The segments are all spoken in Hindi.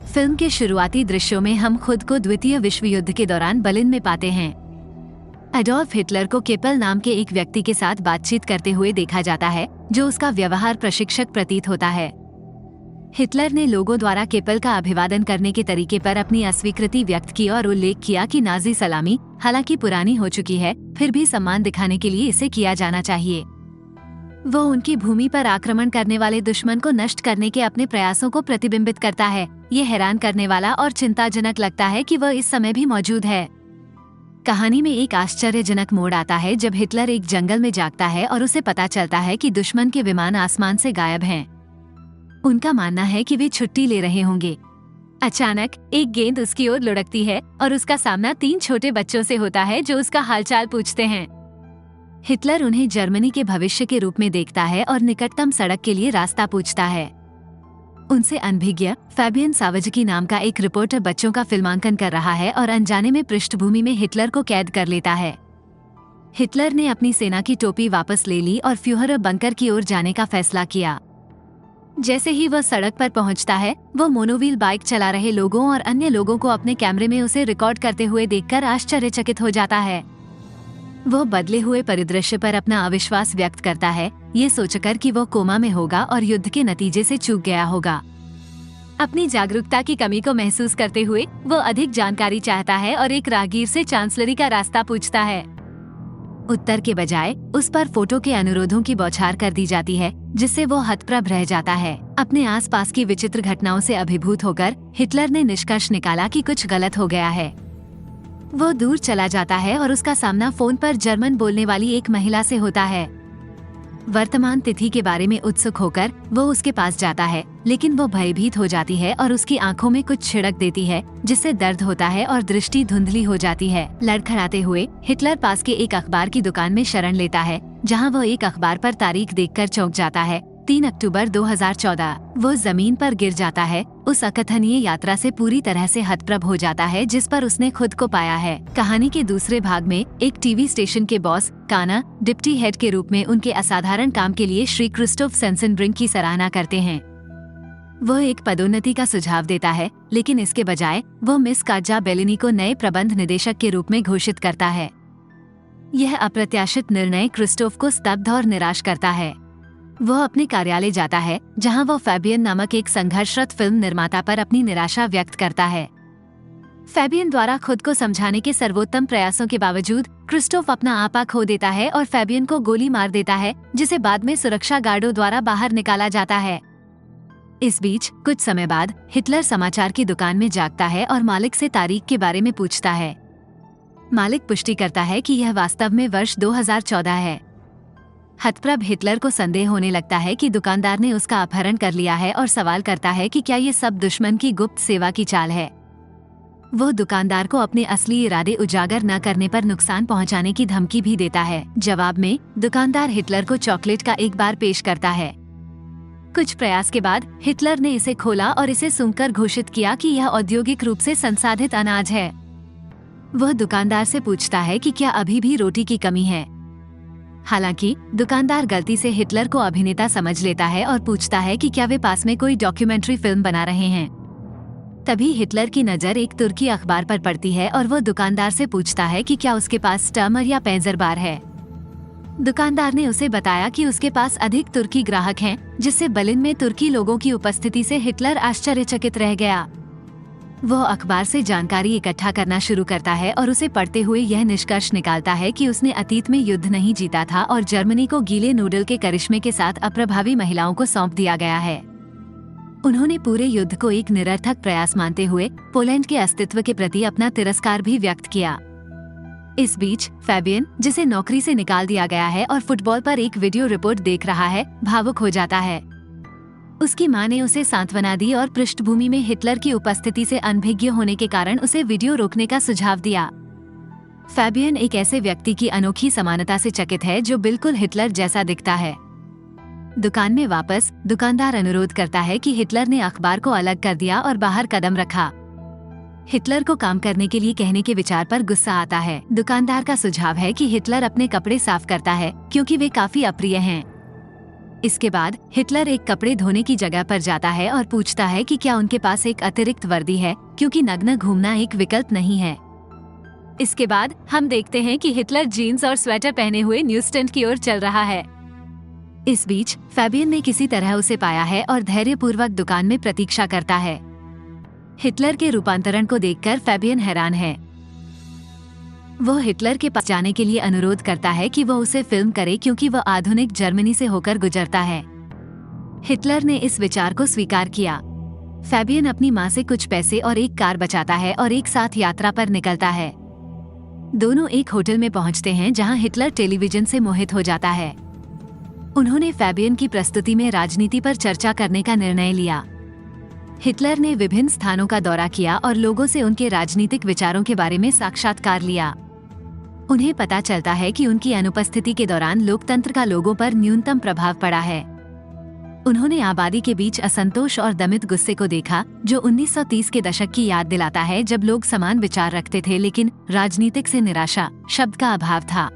फिल्म के शुरुआती दृश्यों में हम खुद को द्वितीय विश्व युद्ध के दौरान बर्लिन में पाते हैं। एडोल्फ हिटलर को केपल नाम के एक व्यक्ति के साथ बातचीत करते हुए देखा जाता है, जो उसका व्यवहार प्रशिक्षक प्रतीत होता है। हिटलर ने लोगों द्वारा केपल का अभिवादन करने के तरीके पर अपनी अस्वीकृति व्यक्त की और उल्लेख किया कि नाजी सलामी, हालांकि पुरानी हो चुकी है, फिर भी सम्मान दिखाने के लिए इसे किया जाना चाहिए। वो उनकी भूमि पर आक्रमण करने वाले दुश्मन को नष्ट करने के अपने प्रयासों को प्रतिबिंबित करता है। ये हैरान करने वाला और चिंताजनक लगता है कि वह इस समय भी मौजूद है। कहानी में एक आश्चर्यजनक मोड़ आता है जब हिटलर एक जंगल में जागता है और उसे पता चलता है कि दुश्मन के विमान आसमान से गायब हैं। उनका मानना है कि वे छुट्टी ले रहे होंगे। अचानक एक गेंद उसकी ओर लुढ़कती है और उसका सामना 3 छोटे बच्चों से होता है जो उसका हालचाल पूछते हैं। हिटलर उन्हें जर्मनी के भविष्य के रूप में देखता है और निकटतम सड़क के लिए रास्ता पूछता है। उनसे अनभिज्ञ फैबियन सावजकी नाम का एक रिपोर्टर बच्चों का फिल्मांकन कर रहा है और अनजाने में पृष्ठभूमि में हिटलर को कैद कर लेता है। हिटलर ने अपनी सेना की टोपी वापस ले ली और फ्यूहरर बंकर की ओर जाने का फैसला किया। जैसे ही वह सड़क पर पहुंचता है, वो मोनोव्हील बाइक चला रहे लोगों और अन्य लोगों को अपने कैमरे में उसे रिकॉर्ड करते हुए देखकर आश्चर्यचकित हो जाता है। वो बदले हुए परिदृश्य पर अपना अविश्वास व्यक्त करता है, ये सोचकर कि वो कोमा में होगा और युद्ध के नतीजे से चूक गया होगा। अपनी जागरूकता की कमी को महसूस करते हुए वो अधिक जानकारी चाहता है और एक राहगीर से चांसलरी का रास्ता पूछता है। उत्तर के बजाय उस पर फोटो के अनुरोधों की बौछार कर दी जाती है, जिससे वो हतप्रभ रह जाता है। अपने आसपास की विचित्र घटनाओं से अभिभूत होकर हिटलर ने निष्कर्ष निकाला कि कुछ गलत हो गया है। वो दूर चला जाता है और उसका सामना फोन पर जर्मन बोलने वाली एक महिला से होता है। वर्तमान तिथि के बारे में उत्सुक होकर वो उसके पास जाता है, लेकिन वो भयभीत हो जाती है और उसकी आंखों में कुछ छिड़क देती है, जिससे दर्द होता है और दृष्टि धुंधली हो जाती है। लड़खड़ाते हुए हिटलर पास के एक अखबार की दुकान में शरण लेता है, जहां वो एक अखबार पर तारीख देखकर चौंक जाता है, 3 अक्टूबर 2014। वो जमीन पर गिर जाता है, उस अकथनीय यात्रा से पूरी तरह से हतप्रभ हो जाता है जिस पर उसने खुद को पाया है। कहानी के दूसरे भाग में एक टीवी स्टेशन के बॉस काना डिप्टी हेड के रूप में उनके असाधारण काम के लिए श्री क्रिस्टोफ सेंसेनब्रिंक की सराहना करते हैं। वो एक पदोन्नति का सुझाव देता है, लेकिन इसके बजाय वो मिस काजा बेलिनी को नए प्रबंध निदेशक के रूप में घोषित करता है। यह अप्रत्याशित निर्णय क्रिस्टोफ को स्तब्ध और निराश करता है। वह अपने कार्यालय जाता है, जहां वह फैबियन नामक एक संघर्षरत फिल्म निर्माता पर अपनी निराशा व्यक्त करता है। फैबियन द्वारा खुद को समझाने के सर्वोत्तम प्रयासों के बावजूद क्रिस्टोफ अपना आपा खो देता है और फैबियन को गोली मार देता है, जिसे बाद में सुरक्षा गार्डों द्वारा बाहर निकाला जाता है। इस बीच कुछ समय बाद हिटलर समाचार की दुकान में जागता है और मालिक से तारीख के बारे में पूछता है। मालिक पुष्टि करता है कि यह वास्तव में वर्ष 2014 है। हतप्रभ हिटलर को संदेह होने लगता है कि दुकानदार ने उसका अपहरण कर लिया है और सवाल करता है कि क्या ये सब दुश्मन की गुप्त सेवा की चाल है। वो दुकानदार को अपने असली इरादे उजागर न करने पर नुकसान पहुंचाने की धमकी भी देता है। जवाब में दुकानदार हिटलर को चॉकलेट का एक बार पेश करता है। कुछ प्रयास के बाद हिटलर ने इसे खोला और इसे सूंघकर घोषित किया कि यह औद्योगिक रूप से संसाधित अनाज है। वह दुकानदार से पूछता है कि क्या अभी भी रोटी की कमी है। हालांकि दुकानदार गलती से हिटलर को अभिनेता समझ लेता है और पूछता है कि क्या वे पास में कोई डॉक्यूमेंट्री फिल्म बना रहे हैं। तभी हिटलर की नजर एक तुर्की अखबार पर पड़ती है और वो दुकानदार से पूछता है कि क्या उसके पास स्टर्मर या पेंजर बार है। दुकानदार ने उसे बताया कि उसके पास अधिक तुर्की ग्राहक हैं, जिससे बर्लिन में तुर्की लोगों की उपस्थिति से हिटलर आश्चर्यचकित रह गया। वह अखबार से जानकारी इकट्ठा करना शुरू करता है और उसे पढ़ते हुए यह निष्कर्ष निकालता है कि उसने अतीत में युद्ध नहीं जीता था और जर्मनी को गीले नूडल के करिश्मे के साथ अप्रभावी महिलाओं को सौंप दिया गया है। उन्होंने पूरे युद्ध को एक निरर्थक प्रयास मानते हुए पोलैंड के अस्तित्व के प्रति अपना तिरस्कार भी व्यक्त किया। इस बीच फैबियन, जिसे नौकरी से निकाल दिया गया है और फुटबॉल पर एक वीडियो रिपोर्ट देख रहा है, भावुक हो जाता है। उसकी मां ने उसे सांत्वना दी और पृष्ठभूमि में हिटलर की उपस्थिति से अनभिज्ञ होने के कारण उसे वीडियो रोकने का सुझाव दिया। फैबियन एक ऐसे व्यक्ति की अनोखी समानता से चकित है जो बिल्कुल हिटलर जैसा दिखता है। दुकान में वापस दुकानदार अनुरोध करता है कि हिटलर ने अखबार को अलग कर दिया और बाहर कदम रखा। हिटलर को काम करने के लिए कहने के विचार पर गुस्सा आता है। दुकानदार का सुझाव है कि हिटलर अपने कपड़े साफ करता है क्योंकि वे काफी अप्रिय हैं। इसके बाद हिटलर एक कपड़े धोने की जगह पर जाता है और पूछता है कि क्या उनके पास एक अतिरिक्त वर्दी है, क्योंकि नग्न घूमना एक विकल्प नहीं है। इसके बाद हम देखते हैं कि हिटलर जीन्स और स्वेटर पहने हुए न्यूज़ स्टैंड की ओर चल रहा है। इस बीच फैबियन ने किसी तरह उसे पाया है और धैर्यपूर्वक दुकान में प्रतीक्षा करता है। हिटलर के रूपांतरण को देखकर फैबियन हैरान है। वो हिटलर के पास जाने के लिए अनुरोध करता है कि वो उसे फिल्म करे, क्योंकि वह आधुनिक जर्मनी से होकर गुजरता है। हिटलर ने इस विचार को स्वीकार किया। फैबियन अपनी माँ से कुछ पैसे और एक कार बचाता है और एक साथ यात्रा पर निकलता है। दोनों एक होटल में पहुंचते हैं जहां हिटलर टेलीविजन से मोहित हो जाता है। उन्होंने फैबियन की प्रस्तुति में राजनीति पर चर्चा करने का निर्णय लिया। हिटलर ने विभिन्न स्थानों का दौरा किया और लोगों से उनके राजनीतिक विचारों के बारे में साक्षात्कार लिया। उन्हें पता चलता है कि उनकी अनुपस्थिति के दौरान लोकतंत्र का लोगों पर न्यूनतम प्रभाव पड़ा है। उन्होंने आबादी के बीच असंतोष और दमित गुस्से को देखा, जो 1930 के दशक की याद दिलाता है, जब लोग समान विचार रखते थे लेकिन राजनीतिक से निराशा शब्द का अभाव था।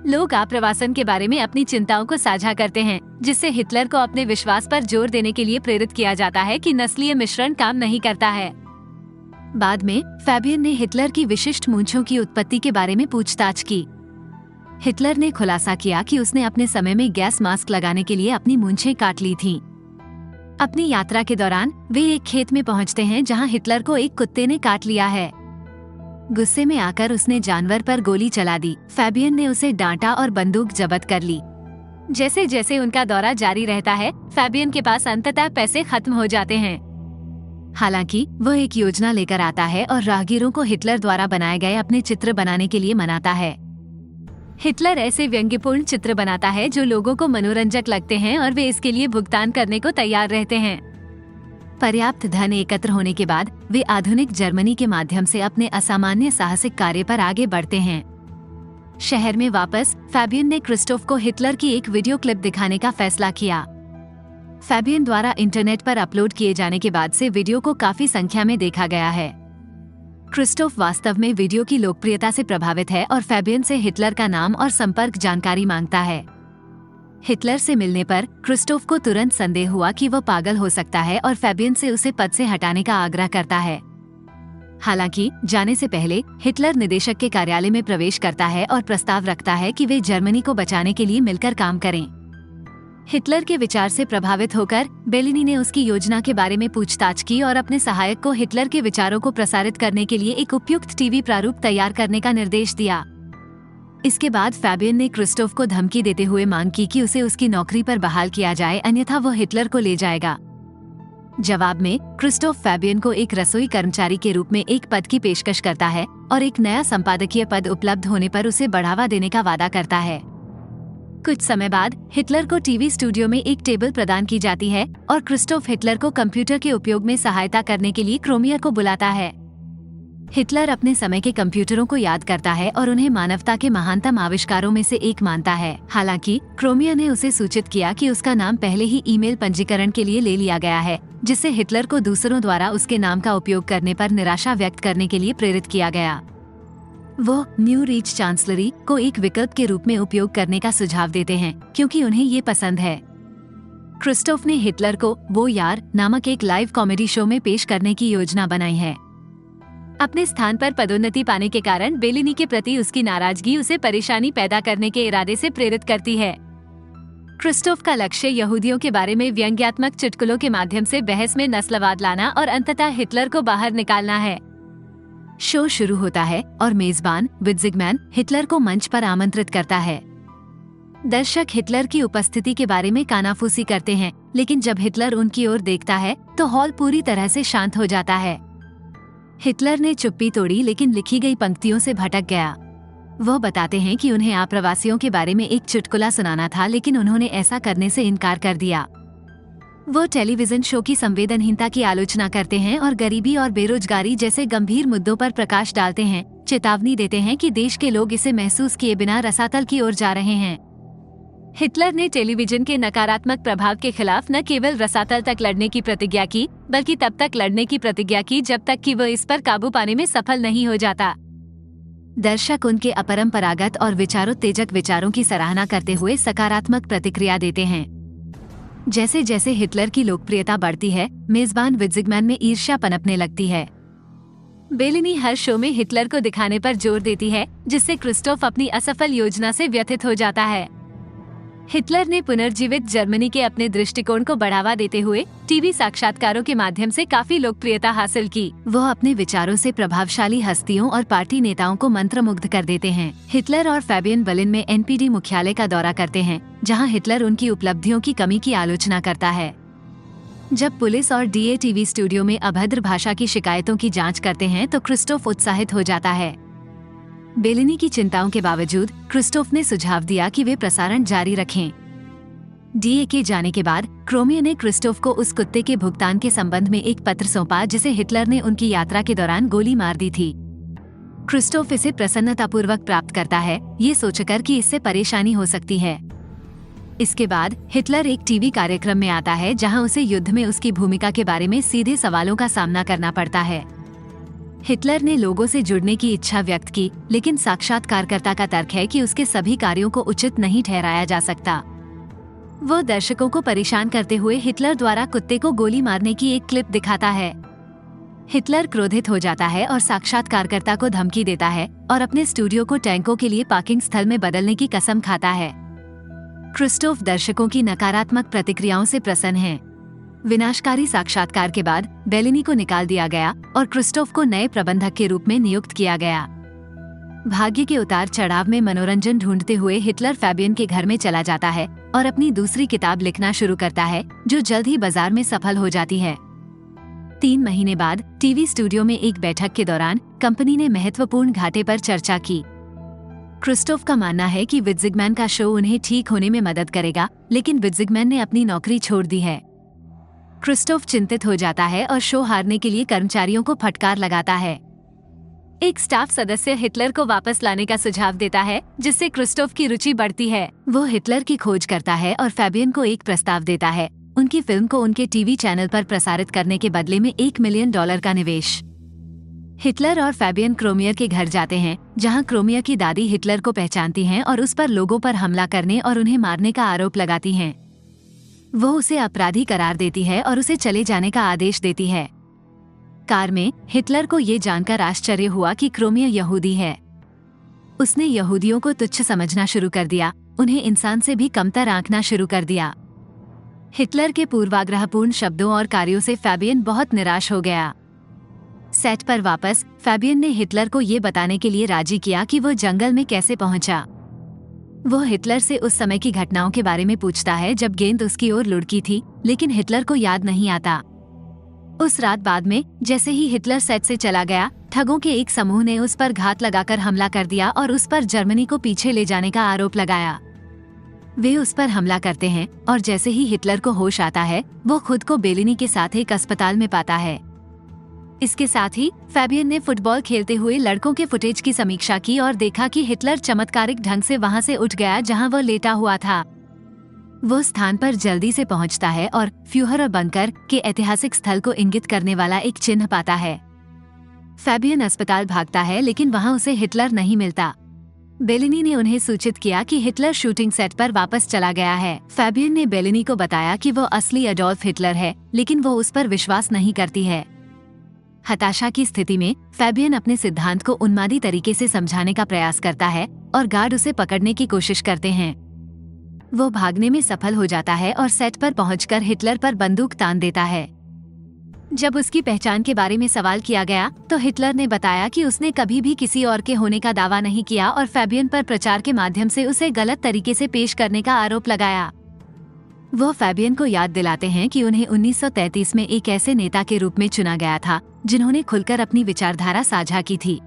लोग आप्रवासन के बारे में अपनी चिंताओं को साझा करते हैं, जिससे हिटलर को अपने विश्वास पर जोर देने के लिए प्रेरित किया जाता है कि नस्लीय मिश्रण काम नहीं करता है। बाद में फैबियन ने हिटलर की विशिष्ट मूंछों की उत्पत्ति के बारे में पूछताछ की। हिटलर ने खुलासा किया कि उसने अपने समय में गैस मास्क लगाने के लिए अपनी मूंछें काट ली थीं। अपनी यात्रा के दौरान वे एक खेत में पहुंचते हैं जहां हिटलर को एक कुत्ते ने काट लिया है। गुस्से में आकर उसने जानवर पर गोली चला दी। फैबियन ने उसे डांटा और बंदूक जब्त कर ली। जैसे जैसे उनका दौरा जारी रहता है, फैबियन के पास अंततः पैसे खत्म हो जाते हैं। हालांकि वह एक योजना लेकर आता है और राहगीरों को हिटलर द्वारा बनाए गए अपने चित्र बनाने के लिए मनाता है। हिटलर ऐसे व्यंग्यपूर्ण चित्र बनाता है जो लोगों को मनोरंजक लगते हैं और वे इसके लिए भुगतान करने को तैयार रहते हैं। पर्याप्त धन एकत्र होने के बाद वे आधुनिक जर्मनी के माध्यम से अपने असामान्य साहसिक कार्य पर आगे बढ़ते हैं। शहर में वापस फैबियन ने क्रिस्टोफ को हिटलर की एक वीडियो क्लिप दिखाने का फैसला किया। फैबियन द्वारा इंटरनेट पर अपलोड किए जाने के बाद से वीडियो को काफी संख्या में देखा गया है। क्रिस्टोफ वास्तव में वीडियो की लोकप्रियता से प्रभावित है और फैबियन से हिटलर का नाम और संपर्क जानकारी मांगता है। हिटलर से मिलने पर क्रिस्टोफ को तुरंत संदेह हुआ कि वह पागल हो सकता है और फैबियन से उसे पद से हटाने का आग्रह करता है। हालांकि जाने से पहले हिटलर निदेशक के कार्यालय में प्रवेश करता है और प्रस्ताव रखता है कि वे जर्मनी को बचाने के लिए मिलकर काम करें। हिटलर के विचार से प्रभावित होकर बेलिनी ने उसकी योजना के बारे में पूछताछ की और अपने सहायक को हिटलर के विचारों को प्रसारित करने के लिए एक उपयुक्त टीवी प्रारूप तैयार करने का निर्देश दिया। इसके बाद फैबियन ने क्रिस्टोफ को धमकी देते हुए मांग की कि उसे उसकी नौकरी पर बहाल किया जाए, अन्यथा वह हिटलर को ले जाएगा। जवाब में क्रिस्टोफ फैबियन को एक रसोई कर्मचारी के रूप में एक पद की पेशकश करता है और एक नया संपादकीय पद उपलब्ध होने पर उसे बढ़ावा देने का वादा करता है। कुछ समय बाद हिटलर को टीवी स्टूडियो में एक टेबल प्रदान की जाती है और क्रिस्टोफ हिटलर को कंप्यूटर के उपयोग में सहायता करने के लिए क्रोमियर को बुलाता है। हिटलर अपने समय के कंप्यूटरों को याद करता है और उन्हें मानवता के महानतम आविष्कारों में से एक मानता है। हालांकि क्रोमियर ने उसे सूचित किया कि उसका नाम पहले ही ईमेल पंजीकरण के लिए ले लिया गया है, जिससे हिटलर को दूसरों द्वारा उसके नाम का उपयोग करने पर निराशा व्यक्त करने के लिए प्रेरित किया गया। वो न्यू रीच चांसलरी को एक विकल्प के रूप में उपयोग करने का सुझाव देते हैं, क्योंकि उन्हें ये पसंद है। क्रिस्टोफ ने हिटलर को वो यार नामक एक लाइव कॉमेडी शो में पेश करने की योजना बनाई है। अपने स्थान पर पदोन्नति पाने के कारण बेलिनी के प्रति उसकी नाराजगी उसे परेशानी पैदा करने के इरादे से प्रेरित करती है। क्रिस्टोफ का लक्ष्य यहूदियों के बारे में व्यंग्यात्मक चुटकुलों के माध्यम से बहस में नस्लवाद लाना और अंततः हिटलर को बाहर निकालना है। शो शुरू होता है और मेजबान विट्जिगमैन हिटलर को मंच पर आमंत्रित करता है। दर्शक हिटलर की उपस्थिति के बारे में कानाफूसी करते हैं, लेकिन जब हिटलर उनकी ओर देखता है तो हॉल पूरी तरह से शांत हो जाता है। हिटलर ने चुप्पी तोड़ी लेकिन लिखी गई पंक्तियों से भटक गया। वह बताते हैं कि उन्हें आप्रवासियों के बारे में एक चुटकुला सुनाना था, लेकिन उन्होंने ऐसा करने से इनकार कर दिया। वो टेलीविजन शो की संवेदनहीनता की आलोचना करते हैं और गरीबी और बेरोजगारी जैसे गंभीर मुद्दों पर प्रकाश डालते हैं, चेतावनी देते हैं कि देश के लोग इसे महसूस किए बिना रसातल की ओर जा रहे हैं। हिटलर ने टेलीविजन के नकारात्मक प्रभाव के खिलाफ न केवल रसातल तक लड़ने की प्रतिज्ञा की, बल्कि तब तक लड़ने की प्रतिज्ञा की जब तक कि वह इस पर काबू पाने में सफल नहीं हो जाता। दर्शक उनके अपरंपरागत और विचारोत्तेजक विचारों की सराहना करते हुए सकारात्मक प्रतिक्रिया देते हैं। जैसे जैसे हिटलर की लोकप्रियता बढ़ती है, मेजबान विट्ज़िगमैन में ईर्ष्या पनपने लगती है। बेलिनी हर शो में हिटलर को दिखाने पर जोर देती है, जिससे क्रिस्टोफ अपनी असफल योजना से व्यथित हो जाता है। हिटलर ने पुनर्जीवित जर्मनी के अपने दृष्टिकोण को बढ़ावा देते हुए टीवी साक्षात्कारों के माध्यम से काफी लोकप्रियता हासिल की। वो अपने विचारों से प्रभावशाली हस्तियों और पार्टी नेताओं को मंत्रमुग्ध कर देते हैं। हिटलर और फैबियन बर्लिन में एनपीडी मुख्यालय का दौरा करते हैं, जहां हिटलर उनकी उपलब्धियों की कमी की आलोचना करता है। जब पुलिस और डीए टीवी स्टूडियो में अभद्र भाषा की शिकायतों की जांच करते हैं तो क्रिस्टोफ उत्साहित हो जाता है। बेलिनी की चिंताओं के बावजूद क्रिस्टोफ ने सुझाव दिया कि वे प्रसारण जारी रखें। डीए के जाने के बाद क्रोमिया ने क्रिस्टोफ को उस कुत्ते के भुगतान के संबंध में एक पत्र सौंपा जिसे हिटलर ने उनकी यात्रा के दौरान गोली मार दी थी। क्रिस्टोफ इसे प्रसन्नतापूर्वक प्राप्त करता है, ये सोचकर कि इससे परेशानी हो सकती है। इसके बाद हिटलर एक टीवी कार्यक्रम में आता है जहां उसे युद्ध में उसकी भूमिका के बारे में सीधे सवालों का सामना करना पड़ता है। हिटलर ने लोगों से जुड़ने की इच्छा व्यक्त की, लेकिन साक्षात्कारकर्ता का तर्क है कि उसके सभी कार्यों को उचित नहीं ठहराया जा सकता। वो दर्शकों को परेशान करते हुए हिटलर द्वारा कुत्ते को गोली मारने की एक क्लिप दिखाता है। हिटलर क्रोधित हो जाता है और साक्षात्कारकर्ता को धमकी देता है और अपने स्टूडियो को टैंकों के लिए पार्किंग स्थल में बदलने की कसम खाता है। क्रिस्टोफ दर्शकों की नकारात्मक प्रतिक्रियाओं से प्रसन्न है। विनाशकारी साक्षात्कार के बाद बेलिनी को निकाल दिया गया और क्रिस्टोफ को नए प्रबंधक के रूप में नियुक्त किया गया। भाग्य के उतार चढ़ाव में मनोरंजन ढूंढते हुए हिटलर फैबियन के घर में चला जाता है और अपनी दूसरी किताब लिखना शुरू करता है, जो जल्द ही बाजार में सफल हो जाती है। 3 महीने बाद टीवी स्टूडियो में एक बैठक के दौरान कंपनी ने महत्वपूर्ण घाटे पर चर्चा की। क्रिस्टोफ का मानना है कि विट्ज़िगमैन का शो उन्हें ठीक होने में मदद करेगा, लेकिन विट्ज़िगमैन ने अपनी नौकरी छोड़ दी है। क्रिस्टोफ चिंतित हो जाता है और शो हारने के लिए कर्मचारियों को फटकार लगाता है। एक स्टाफ सदस्य हिटलर को वापस लाने का सुझाव देता है, जिससे क्रिस्टोफ की रुचि बढ़ती है। वो हिटलर की खोज करता है और फैबियन को एक प्रस्ताव देता है, उनकी फिल्म को उनके टीवी चैनल पर प्रसारित करने के बदले में $1 मिलियन का निवेश। हिटलर और फैबियन क्रोमिया के घर जाते हैं, जहां क्रोमिया की दादी हिटलर को पहचानती हैं और उस पर लोगों पर हमला करने और उन्हें मारने का आरोप लगाती हैं। वो उसे अपराधी करार देती है और उसे चले जाने का आदेश देती है। कार में हिटलर को ये जानकर आश्चर्य हुआ कि क्रोमिया यहूदी है। उसने यहूदियों को तुच्छ समझना शुरू कर दिया, उन्हें इंसान से भी कमतर आंकना शुरू कर दिया। हिटलर के पूर्वाग्रहपूर्ण शब्दों और कार्यों से फैबियन बहुत निराश हो गया। सेट पर वापस फैबियन ने हिटलर को ये बताने के लिए राजी किया कि वो जंगल में कैसे पहुंचा। वो हिटलर से उस समय की घटनाओं के बारे में पूछता है जब गेंद उसकी ओर लुढ़की थी, लेकिन हिटलर को याद नहीं आता। उस रात बाद में जैसे ही हिटलर सेट से चला गया, ठगों के एक समूह ने उस पर घात लगाकर हमला कर दिया और उस पर जर्मनी को पीछे ले जाने का आरोप लगाया। वे उस पर हमला करते हैं और जैसे ही हिटलर को होश आता है, वो खुद को बेलिनी के साथ एक अस्पताल में पाता है। इसके साथ ही फैबियन ने फुटबॉल खेलते हुए लड़कों के फुटेज की समीक्षा की और देखा कि हिटलर चमत्कारिक ढंग से वहां से उठ गया जहां वह लेटा हुआ था। वो स्थान पर जल्दी से पहुंचता है और फ्यूहर बंकर के ऐतिहासिक स्थल को इंगित करने वाला एक चिन्ह पाता है। फैबियन अस्पताल भागता है, लेकिन वहां उसे हिटलर नहीं मिलता। बेलिनी ने उन्हें सूचित किया कि हिटलर शूटिंग सेट पर वापस चला गया है। फैबियन ने बेलिनी को बताया कि वो असली एडोल्फ हिटलर है, लेकिन वो उस पर विश्वास नहीं करती है। हताशा की स्थिति में फैबियन अपने सिद्धांत को उन्मादी तरीके से समझाने का प्रयास करता है और गार्ड उसे पकड़ने की कोशिश करते हैं। वो भागने में सफल हो जाता है और सेट पर पहुंचकर हिटलर पर बंदूक तान देता है। जब उसकी पहचान के बारे में सवाल किया गया तो हिटलर ने बताया कि उसने कभी भी किसी और के होने का दावा नहीं किया और फैबियन पर प्रचार के माध्यम से उसे गलत तरीके से पेश करने का आरोप लगाया। वो फैबियन को याद दिलाते हैं कि उन्हें 1933 में एक ऐसे नेता के रूप में चुना गया था जिन्होंने खुलकर अपनी विचारधारा साझा की थी।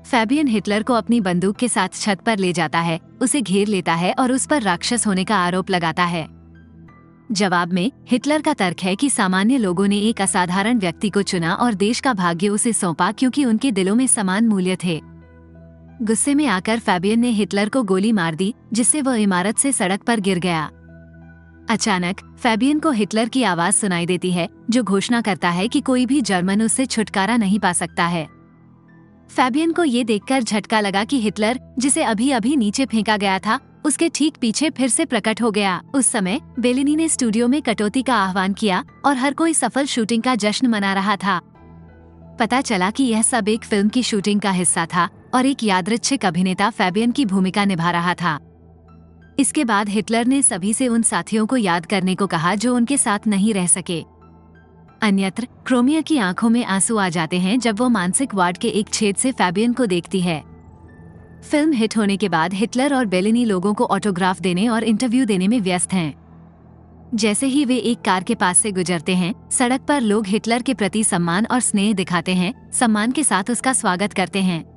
फैबियन हिटलर को अपनी बंदूक के साथ छत पर ले जाता है, उसे घेर लेता है और उस पर राक्षस होने का आरोप लगाता है। जवाब में हिटलर का तर्क है कि सामान्य लोगों ने एक असाधारण व्यक्ति को चुना और देश का भाग्य उसे सौंपा क्योंकि उनके दिलों में समान मूल्य थे। गुस्से में आकर फैबियन ने हिटलर को गोली मार दी, जिससे वह इमारत से सड़क पर गिर गया। अचानक फैबियन को हिटलर की आवाज सुनाई देती है, जो घोषणा करता है कि कोई भी जर्मन उससे छुटकारा नहीं पा सकता है। फैबियन को ये देखकर झटका लगा कि हिटलर, जिसे अभी अभी नीचे फेंका गया था, उसके ठीक पीछे फिर से प्रकट हो गया। उस समय बेलिनी ने स्टूडियो में कटौती का आह्वान किया और हर कोई सफल शूटिंग का जश्न मना रहा था। पता चला कि यह सब एक फिल्म की शूटिंग का हिस्सा था और एक यादृच्छिक अभिनेता फैबियन की भूमिका निभा रहा था। इसके बाद हिटलर ने सभी से उन साथियों को याद करने को कहा जो उनके साथ नहीं रह सके। अन्यत्र क्रोमिया की आंखों में आंसू आ जाते हैं जब वो मानसिक वार्ड के एक छेद से फैबियन को देखती है। फिल्म हिट होने के बाद हिटलर और बेलिनी लोगों को ऑटोग्राफ देने और इंटरव्यू देने में व्यस्त हैं। जैसे ही वे एक कार के पास से गुजरते हैं, सड़क पर लोग हिटलर के प्रति सम्मान और स्नेह दिखाते हैं, सम्मान के साथ उसका स्वागत करते हैं।